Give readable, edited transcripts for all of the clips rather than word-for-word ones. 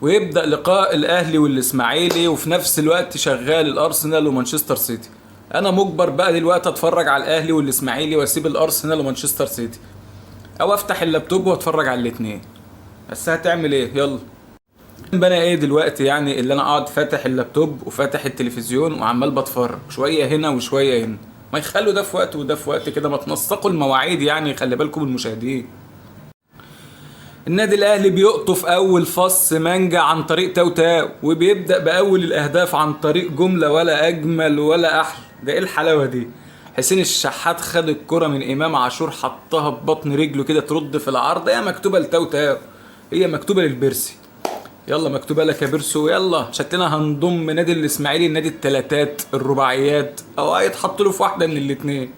ويبدأ لقاء الاهلي والاسماعيلي، وفي نفس الوقت شغال الارسنال ومانشستر سيتي. انا مجبر بقى دلوقتي اتفرج على الاهلي والاسماعيلي واسيب الارسنال ومانشستر سيتي، او افتح اللابتوب واتفرج على الاتنين. بس هتعمل ايه؟ يلا. بنا ايه دلوقتي يعني اللي انا اقعد فاتح اللابتوب وفاتح التلفزيون وعمال بتفرج شويه هنا وشويه هنا؟ ما يخلوا ده في وقت وده في وقت كده، ما تنسقوا المواعيد يعني، خلي بالكم المشاهدين. النادي الاهلي بيقطف اول فص مانجا عن طريق تاو تاو، وبيبدا باول الاهداف عن طريق جمله ولا اجمل ولا احلى. ده ايه الحلاوه دي؟ حسين الشحات خد الكره من امام عاشور، حطها ببطن رجله كده ترد في العرض. هي مكتوبه لتاو تاو، هي مكتوبه للبرسي. يلا مكتوبه لك يا بيرسو. يلا شكلنا هنضم نادي الاسماعيلي نادي التلاتات الرباعيات، او هيتحط له في واحده من الاتنين.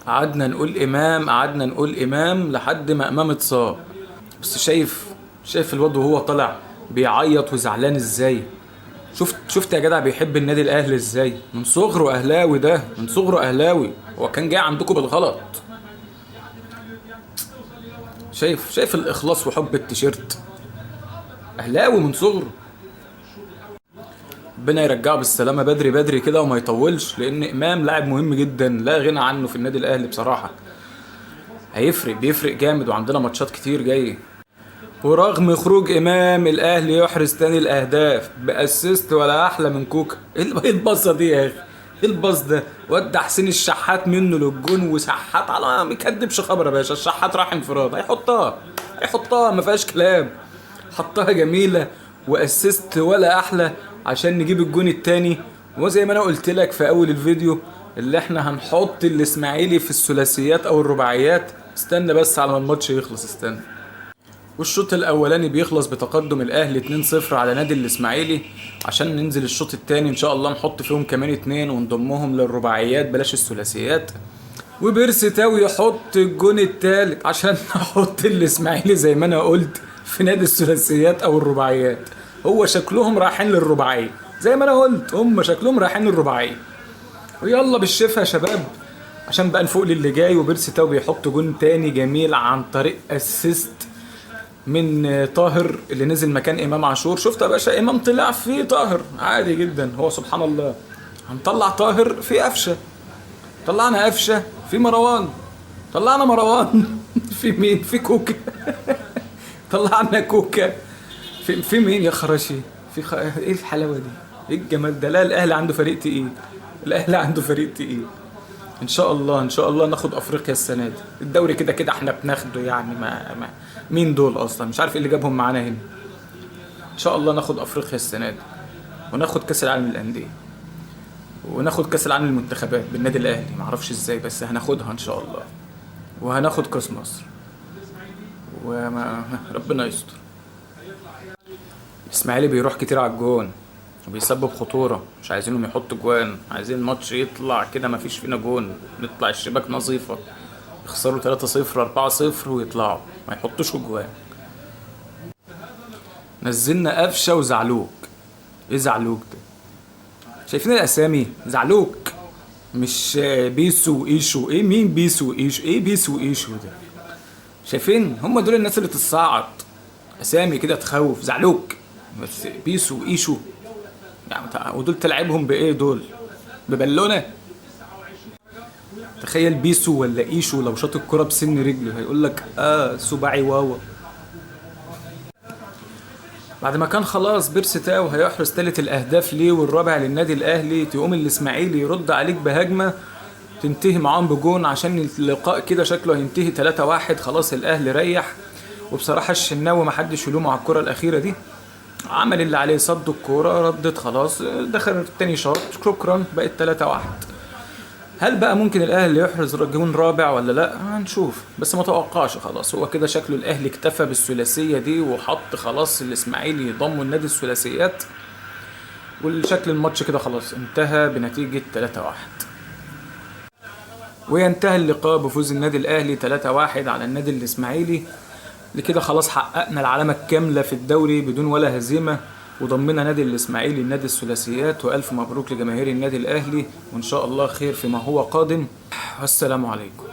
قعدنا نقول امام، قعدنا نقول امام لحد ما امام اتصاب. بس شايف الواد وهو طالع بيعيط وزعلان ازاي؟ شفت يا جدع بيحب النادي الاهلي ازاي؟ من صغره اهلاوي، ده من صغره اهلاوي. هو كان جاي عندكم بالغلط. شايف الاخلاص وحب التيشيرت. اهلاوي من صغره. ربنا يرجعه بالسلامه بدري بدري كده وما يطولش، لان امام لاعب مهم جدا لا غنى عنه في النادي الاهلي بصراحه. بيفرق جامد، وعندنا ماتشات كتير جايه. ورغم خروج امام، الاهلي يحرز تاني الاهداف باسيست ولا احلى من كوكا. ايه الباصه دي يا اخي؟ ايه الباص ده؟ ودى حسين الشحات منه للجون، وشحات على ما يكدبش خبر يا باشا. الشحات راح انفراد، هيحطها ما فيهاش كلام. حطها جميله واسيست ولا احلى عشان نجيب الجون التاني. وزي ما انا قلت لك في اول الفيديو اللي احنا هنحط الاسماعيلي في الثلاثيات او الرباعيات. استنى بس على ما الماتش يخلص، استنى. والشوط الاولاني بيخلص بتقدم الاهلي 2-0 على نادي الاسماعيلي، عشان ننزل الشوط الثاني ان شاء الله نحط فيهم كمان 2 ونضمهم للرباعيات بلاش الثلاثيات. وبيرسي تاو يحط الجون الثالث عشان نحط الاسماعيلي زي ما انا قلت في نادي الثلاثيات او الرباعيات. هو شكلهم رايحين للرباعيه زي ما انا قلت، هم شكلهم رايحين للرباعيه. ويلا بالشفا يا شباب عشان بقى نفوق للي جاي. وبيرسي تاو بيحط جون تاني جميل عن طريق اسيست من طاهر اللي نزل مكان امام عاشور. شفت يا باشا؟ امام طلع في طاهر عادي جدا. هو سبحان الله هنطلع طاهر في قفشه، طلعنا قفشه في مروان، طلعنا مروان في مين؟ في كوكا. طلعنا كوكا في مين يا خراشي؟ ايه الحلاوه دي؟ ايه الجمال ده؟ لا الاهلي عنده فريق تقيل، الاهلي عنده فريق تقيل. ان شاء الله ناخد افريقيا السنه دي. الدوري كده كده احنا بناخده يعني. ما مين دول اصلا؟ مش عارف ايه اللي جابهم معانا هنا. ان شاء الله ناخد افريقيا السنه دي، وناخد كاس العالم للانديه، وناخد كاس العالم للمنتخبات بالنادي الاهلي. معرفش ازاي بس هناخدها ان شاء الله. وهناخد كاس مصر، ربنا يستر. الاسماعيلي بيروح كتير على الجون وبيسبب خطوره، مش عايزينهم يحطوا جوان. عايزين الماتش يطلع كده مفيش فينا جون، نطلع الشباك نظيفه. يخسروا 3-0 4-0 ويطلعوا ما يحطوش جوان. نزلنا قفشه وزعلوك. ايه زعلوك ده؟ شايفين الاسامي؟ زعلوك مش بيسو وايشو. ايه مين بيسو وايشو؟ ايه بيسو وايشو ده؟ شايفين؟ هم دول الناس اللي تتصعد. اسامي كده تخوف. زعلوك بس بيسو وايشو يعني. ودول تلعبهم بايه دول؟ ببالونه؟ تخيل بيسو ولا ايشو لو شاط الكرة بسن رجله هيقول لك سباعي واوا. بعد ما كان خلاص بيرسي تاو هيحرز ثالث الاهداف ليه والرابع للنادي الاهلي، تقوم الاسماعيلي يرد عليك بهجمه تنتهي معاهم بجون، عشان اللقاء كده شكله هينتهي 3-1. خلاص الاهلي ريح. وبصراحه الشناوي ما حدش يلومه على الكرة الاخيره دي، عمل اللي عليه، صد الكوره ردت خلاص، دخل التاني شاط شكرا، بقت 3-1. هل بقى ممكن الاهلي يحرز جون رابع ولا لا؟ هنشوف، بس ما توقعش. خلاص هو كده شكله الاهلي اكتفى بالثلاثيه دي، وحط خلاص الاسماعيلي يضموا النادي الثلاثيات. والشكل الماتش كده خلاص انتهى بنتيجه 3-1. وينتهي اللقاء بفوز النادي الاهلي 3-1 على النادي الاسماعيلي. لكده خلاص حققنا العلامه الكامله في الدوري بدون ولا هزيمه، وضمنا نادي الاسماعيلي لنادي الثلاثيات. والف مبروك لجماهير النادي الاهلي، وان شاء الله خير فيما هو قادم. والسلام عليكم.